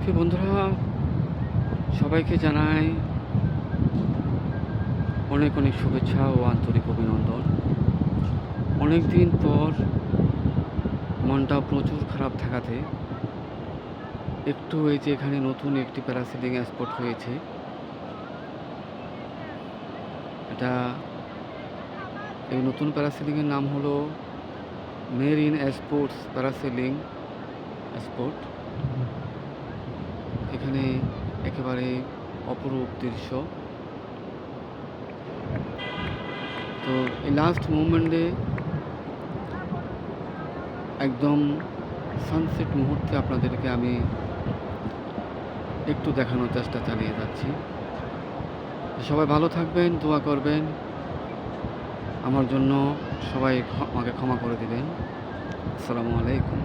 কি বন্ধুরা, সবাইকে জানাই অনেক অনেক শুভেচ্ছা ও আন্তরিক অভিনন্দন। অনেক দিন পর মনটা প্রচুর খারাপ থাকাতে একটু এই যে এখানে নতুন একটি প্যারাসেলিং স্পট হয়েছে, এটা এই নতুন প্যারাসেলিংয়ের নাম হলো মেরিন স্পোর্টস প্যারাসেলিং স্পট। এখানে একেবারে অপরূপ দৃশ্য। তো এই লাস্ট মুভমেন্টে একদম সানসেট মুহূর্তে আপনাদেরকে আমি একটু দেখানোর চেষ্টা চালিয়ে যাচ্ছি। সবাই ভালো থাকবেন, দোয়া করবেন আমার জন্য, সবাই আমাকে ক্ষমা করে দিবেন। আসসালামু আলাইকুম।